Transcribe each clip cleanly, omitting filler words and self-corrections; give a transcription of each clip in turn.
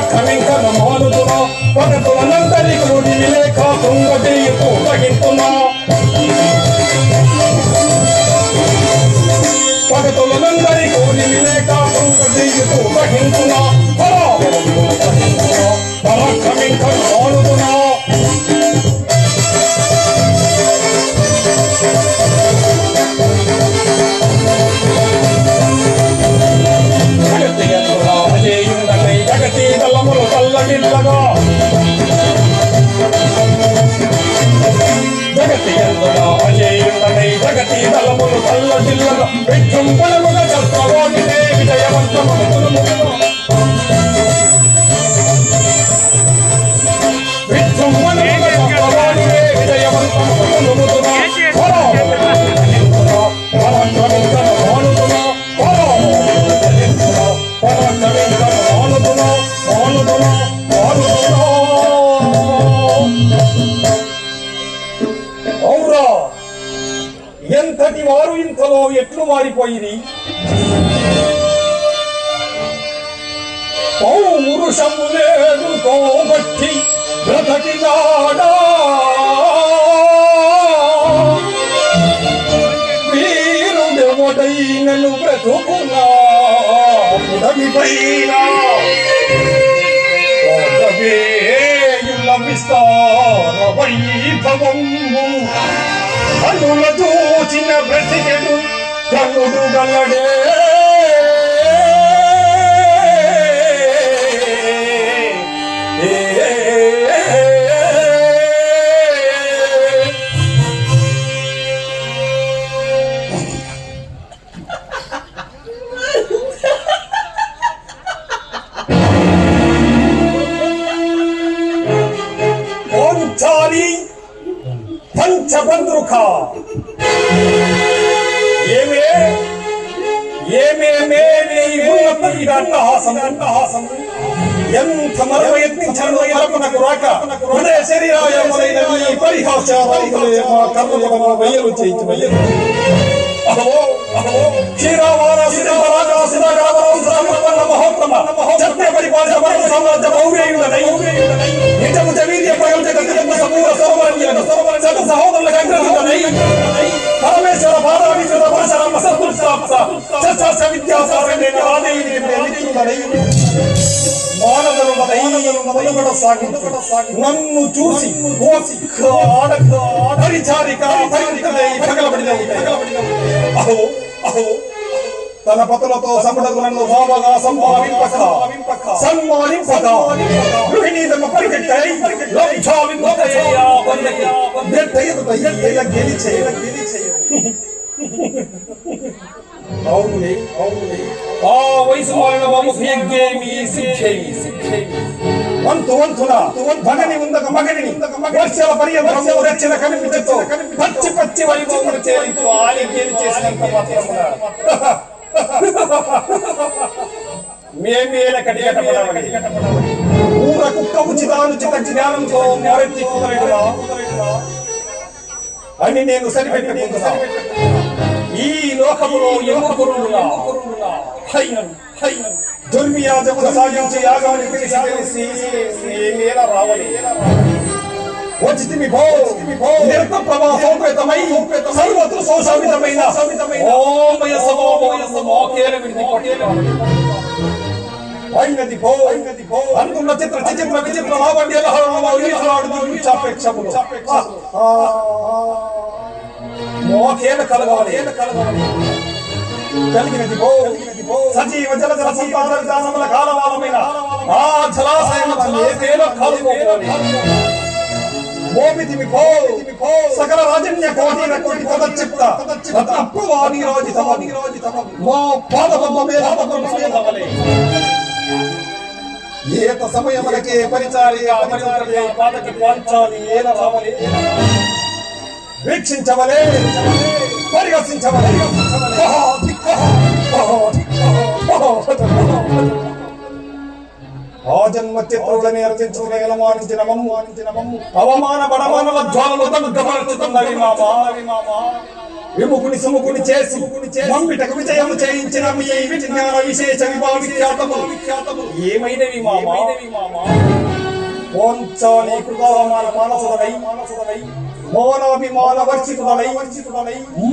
పరక్షమింకను మానుతున్నా పగతులనందరి కూడి విలేఖ తుంగదీయకు తగింతున్నా పగతులనందరి కూడి విలేఖ తుంగదీయకు తగింతున్నా పరక్షమింకను మానుతున్నా జగతి దళములు చల్లగిల్లగా జగతి ఎందుగా అజేయుండనై జగతి దళములు చల్లగిల్లగా విజృంభణముగా చక్రవాణినే విజయవంతమవుతును విజృంభణముగా చక్రవాణినే విజయవంతమవుతును ఎంతటి వారు ఇంతలో ఎట్లు మారిపోయి పౌరుషము లేదు తోబట్టి బ్రతకినాడా వీరుడెవడైనను బ్రతుకున్నా ఉడమిపైనా విస్తార వైభవము కనుల చూచిన బ్రతికెడు కనుడు గలడే పంచబంద్రుఖ ఎంత మరవ యత్నించను కల్పనకు రాక హృదయ శరీరాయములైన ఈ పరిహాసారాయులే మా కర్మలను వెయ్యలు చేయించు వెయ్యలు క్షీరావారాసిన రాజాసిన రామరాంసన మహోత్తమ సత్య పరిపాలన సామ్రాజ్య మౌర్యుడనై నిజము వీర్య ప్రయోజన సమూల సర్వరణ్యులను సత సహోదరులకు అగ్రహితనై పరమేశ్వర పాదాభిషేక పరశురామ సత్పురుషాప్త చర్చాస విద్యాసారణ్యన రాదేయుని నిత్యుడనై మానవులనై మొదలుగడ సాగి నన్ను చూసి కోసి పరిచారిక పరికృతై పగలబడినై అహో అహో తన పతులతో సముద్రులను బావగా సన్మానింపక గృహిణీతమ పరిగెట్టై లబ్ధావిందతయ్యా పల్లకి దెట్టయ్య గెలిచే అవునులే ఆ వయసు మారిన బాబు యజ్ఞేమి సిద్ధేమి వంతున మగని ఉందక మగని వర్షాల పర్యంతము రచన కనిపించతో పచ్చి వైభవమును చేరించు ఆలి గేలి చేసినంత మాత్రమున మేమేల కడిగటపడవని ఊర కుక్క ఉచితానుచిత జ్ఞానంతో మొరెత్తి కుదరడురా అని నేను సరిపెట్టుకుంటున్నా ఈ లోకములో ఎముకరులుగా దుర్మియాజమును సాగించి యాగాన్ని తెలిసి మేమేల రావాలి వచ్చితిమి భో నిర్త ప్రవాహోపేతమై సర్వత్ర శోషామితమైన ఓమయ సమోకేల విడిది అయినది భో అందున్న చిత్ర విచిత్ర లావణ్యాల హరణమాడుతూ చాపేక్షములు మోకేల కలగాలి కలిగినది భో సజీవ జలజల సంపాద విధానముల కాలవాలమైన ఆ జలాశయముల ఏదేల కాలుకోవాలి మోపితిమి భో సకల రాజన్య కోటిన కోటి పదచిత్త అప్పవాని రాజితమని మా పాదపద్మమే రామకృష్ణవలే ఏత సమయములకే పరిచారిగా పాదకి పాంచాలి ఏల రావలే వీక్షించవలే పరిహసించవలే ఆ జన్మ చిత్రులని అర్చించుకునే అవమానించిన మమ్ము అవమాన బడమానల జ్వాలలు తనుద్ధపరుచుతున్నవి మామా విముఖుని సుముఖుని చేసి మంబిటకు విజయము చేయించిన మీ విజ్ఞాన విశేష విఖ్యాతము ఏమైనవి మామా పోంచాలి కృతామాన మానసుడనై మౌనాభిమాన వర్షితుడనై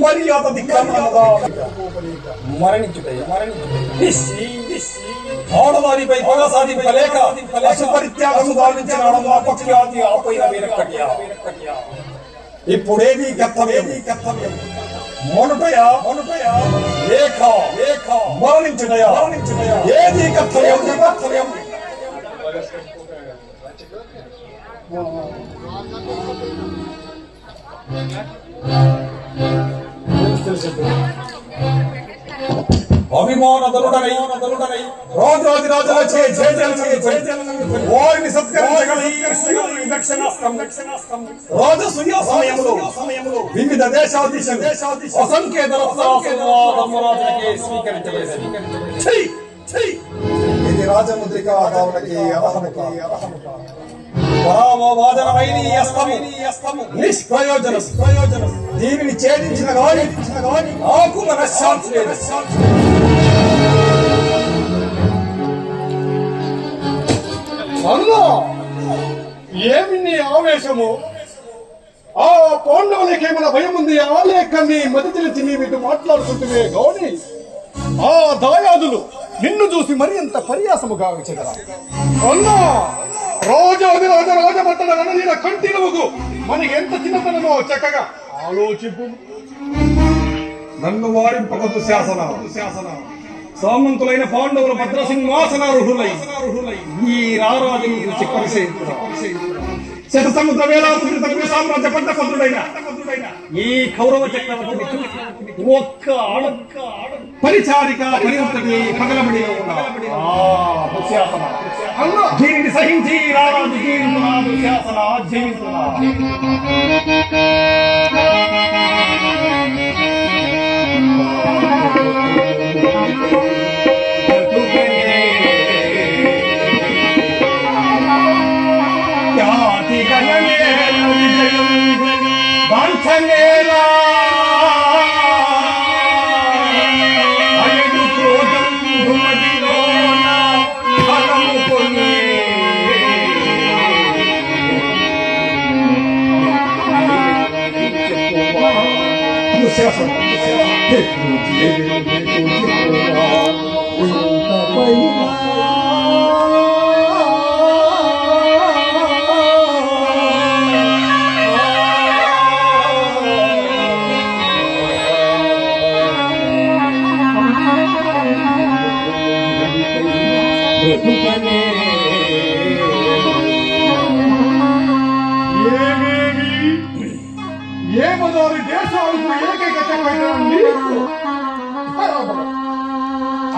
మర్యాద ధిక్కారముగా మరణించుటయ్యా ఆడవారిపై పగ సాధింపలేక అశుపరిత్యాగము గావించిన పక్షాతి ఆపైన వీరకట్యా ఇప్పుడేది కర్తవ్యం మొనుటయా లేఖ మరణించుటయా ఏది కర్తవ్యం అభిమానధనుడనై రాజాదిరాజులచే వారిని రాజసూయాసమయంలో వివిధ దేశాధీశులు అసంఖ్యేత ఇది రాజముద్రిక దావులకి అర్హముక నిష్ప్రయోజనం దీనిని ఛేదించిన గాని నాకు మనశ్శాంతి లేదు. ఏమి నీ ఆవేశము? ఆ పాండవులకి ఏమైనా భయం ఉంది? ఆ లేఖని మతి తెలిసి నీవిటు మాట్లాడుతుంటే గాని ఆ దాయాదులు నిన్ను చూసి మరి ఎంత పర్యాసము గావించగల అన్నా రాజమట్టడ రణనీల కంటినవుకు మనకి ఎంత చిన్నతనమో చక్కగా ఆలోచింపు. నన్ను వారింపకదు శాసన సామంతులైన పాండవుల భద్రసింహాసనార్హులై ఈ రారాజును చూసి పరిశీలించురా. శత సముద్ర వేలాసుని సామ్రాజ్య పట్టభద్రుడైన ఈ కౌరవ చక్రవర్తిని ఒక్క పరిచారిక పరివర్తని పగలబడి దీనిని సహించి రారాజు జీవిస్తున్నాడు శాసన జీవిస్తున్నాడు. ఏమదారి దేశాలకు ఏకైక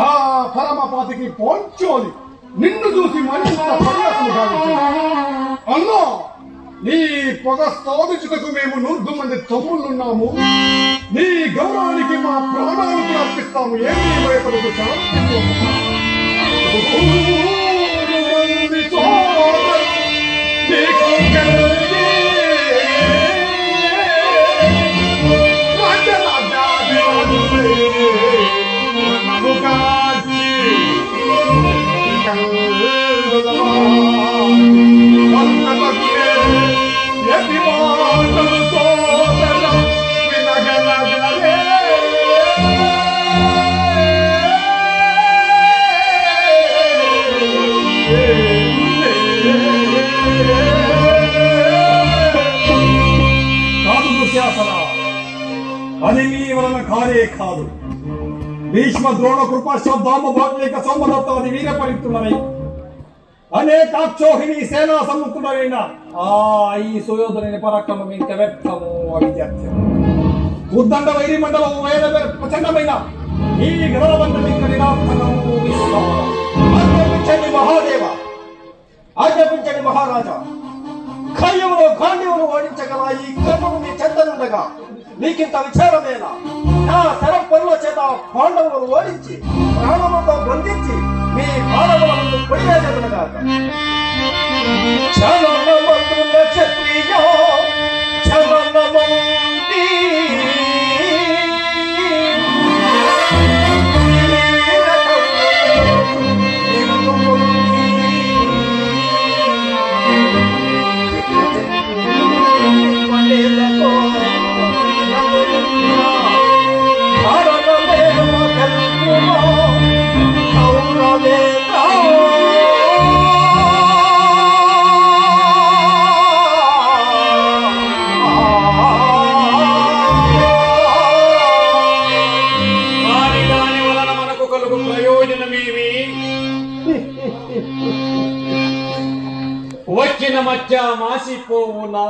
ఆ పరమపాతికి పోంచోలి నిన్ను చూసి మరింత పర్యాసము గావించింది. అన్నా నీ పొగ సాధించుటకు మేము 100 మంది తమ్ముళ్ళున్నాము. నీ గౌరవానికి మా ప్రాణాలు కూడా అర్పిస్తాము. ఏమీ భయపడదు. అది మీ వలన కానే కాదు. భీష్మ ద్రోణ కృపాశ్వత్థామ భాగ్యక సోమదత్తాది వీరపరిత్రులనై అనేకాక్షోహిణి సేనా సమ్ముఖుడైన ఈ సుయోధుని పరాక్రమం ఇంక వ్యర్థము అవిద్యార్థ్యము. ఉద్దండ వైరి మండలం వేద ప్రచండమైన ఈ గణవంతం ఇంక నిరార్థకము. ఆజ్ఞాపించండి మహాదేవ, ఆజ్ఞాపించండి మహారాజా. ఖాయంలో ఖాండ్యమును ఓడించగల ఈ కర్మము మీ చెందనుండగా మీకింత విచారమేనా? నా శరం పనుల చేత పాండవులను ఓడించి ప్రాణములతో బంధించి మీ పాలకుల ముందు కొడివేదనగాక. చలనమందున క్షత్రియ చలనమంది మక్కిన మధ్య మాసిపోవునా